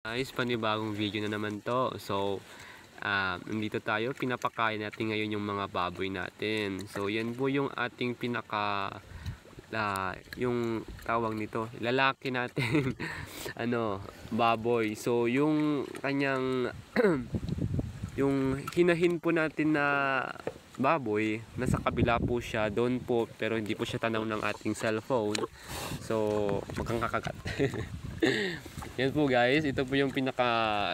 Guys, panibagong video na naman to. So, nandito tayo, pinapakain natin ngayon yung mga baboy natin. So, yan po yung ating yung tawag nito, lalaki natin, baboy. So, yung kanyang, yung hinahin po natin na baboy, nasa kabila po siya, doon po, pero hindi po siya tanaw ng ating cellphone. So, mukhang kakagat. Yan po guys, ito po yung pinaka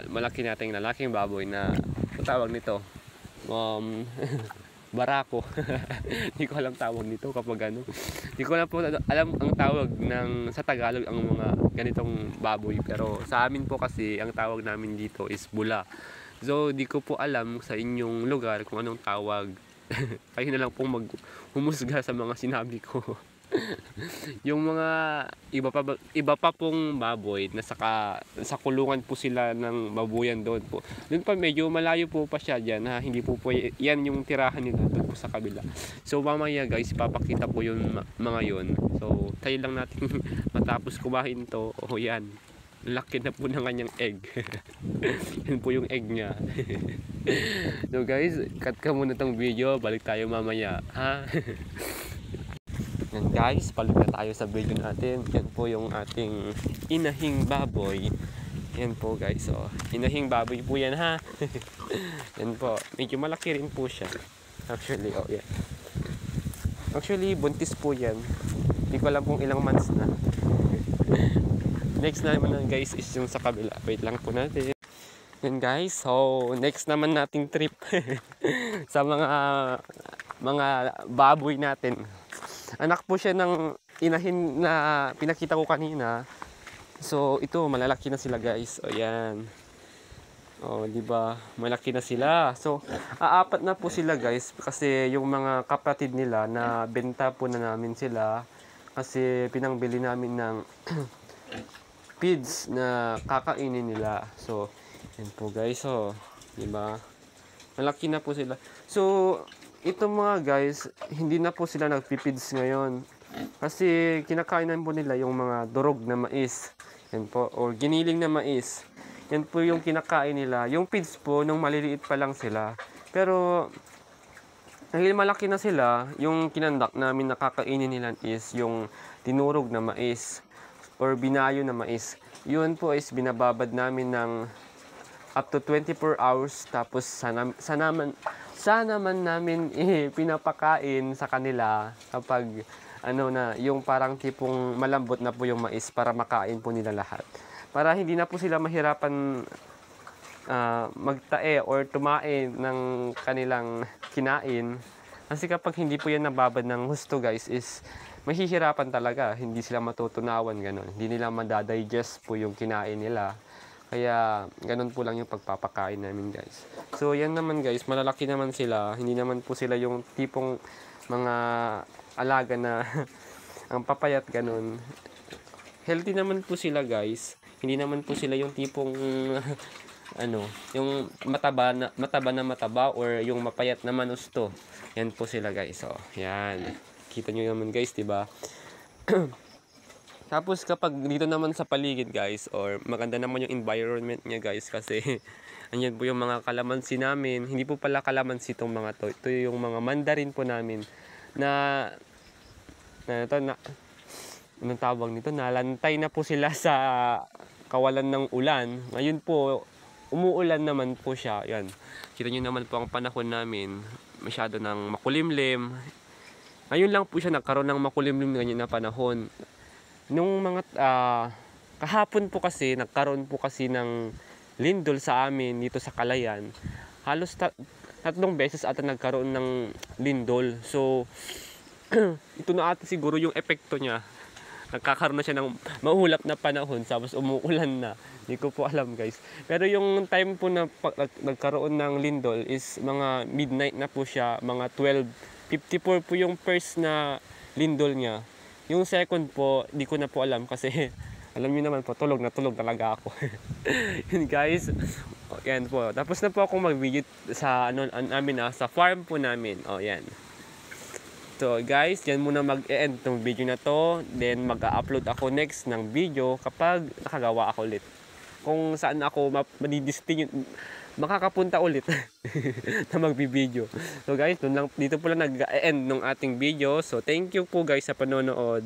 malaki nating lalaking baboy na tawag nito, barako. Hindi ko alam tawag nito kapag ano. Hindi ko alam po alam ang tawag ng sa Tagalog ang mga ganitong baboy, pero sa amin po kasi ang tawag namin dito is bula. So di ko po alam sa inyong lugar kung anong tawag. Kayo na lang pong maghumusga sa mga sinabi ko. Yung mga iba pa pong baboy na sa kulungan po sila ng babuyan doon po. Doon pa medyo malayo po pa siya diyan, ha, hindi po yan yung tirahan nila doon po sa kabila. So mamaya guys, ipapakita ko yung mga yon. So tayo lang natin matapos kumain to. Oh yan, laki na po ng kanyang egg. Yan po yung egg niya. So guys, cut ka muna tong video, balik tayo mamaya, ha. Yan guys, balik na tayo sa video natin. Yan po yung ating inahing baboy. Yan po guys, oh, inahing baboy po yan, ha. Yan po, medyo malaki rin po siya actually. Oh yan, actually buntis po yan, hindi ko alam kung ilang months na. Next naman guys is yung sa kabila. Wait lang po natin. Yan guys, so next naman nating trip sa mga baboy natin. Anak po siya ng inahin na pinakita ko kanina. So ito, malalaki na sila guys. O yan. O di ba? Malaki na sila. So aapat na po sila guys, kasi yung mga kapatid nila na benta po na namin sila kasi pinangbili namin ng feeds na kakainin nila. So yan po guys, oh, di ba? Malaki na po sila. So ito mga guys, hindi na po sila nagpipids ngayon kasi kinakainan po nila yung mga durog na mais. Yan po, or giniling na mais. Yan po yung kinakain nila. Yung feeds po, nung maliliit pa lang sila. Pero dahil malaki na sila, yung kinandak namin na kakainin nila is yung tinurog na mais or binayo na mais. Yun po is binababad namin ng up to 24 hours, tapos sana man namin pinapakain sa kanila kapag yung parang tipong malambot na po yung mais para makain po nila lahat. Para hindi na po sila mahirapan magtae or tumae ng kanilang kinain. Kasi kapag hindi po yan nababad ng husto guys, is mahihirapan talaga. Hindi sila matutunawan, ganun. Hindi nila madadigest po yung kinain nila. Kaya ganun po lang yung pagpapakain namin guys. So yan naman guys, malalaki naman sila. Hindi naman po sila yung tipong mga alaga na ang papayat ganun. Healthy naman po sila guys. Hindi naman po sila yung tipong yung mataba or yung mapayat na manusto. Yan po sila guys. So yan. Kita nyo naman guys, diba? Tapos kapag dito naman sa paligid guys, or maganda naman yung environment niya guys, kasi andyan po yung mga kalamansi namin. Hindi po pala kalamansi itong mga to. Ito yung mga mandarin po namin na anong tawag nito? Nalantay na po sila sa kawalan ng ulan. Ngayon po, umuulan naman po siya. Yan. Kita nyo naman po ang panahon namin. Masyado ng makulimlim. Ngayon lang po siya nagkaroon ng makulimlim ganyan na panahon. Nung mga kahapon po kasi nagkaroon po kasi ng lindol sa amin dito sa Calayan. Halos tatlong beses ata nagkaroon ng lindol. So ito na ata siguro yung epekto niya. Nagkakaroon na siya ng maulap na panahon, tapos umuulan na. Hindi ko po alam guys. Pero yung time po na nagkaroon ng lindol is mga midnight na po siya, mga 12:54 po yung first na lindol niya. Yung second po, di ko na po alam kasi alam niyo naman po, tulog talaga ako. Yun guys. O, yan po. Tapos na po ako mag-video sa sa farm po namin. O yan. So guys, yan muna mag-end tong video na to. Then mag-upload ako next ng video kapag nakagawa ako ulit. kung saan ako madidisting makakapunta ulit na magbibideo. So guys, dito po lang nag-end ng ating video. So thank you po guys sa panonood.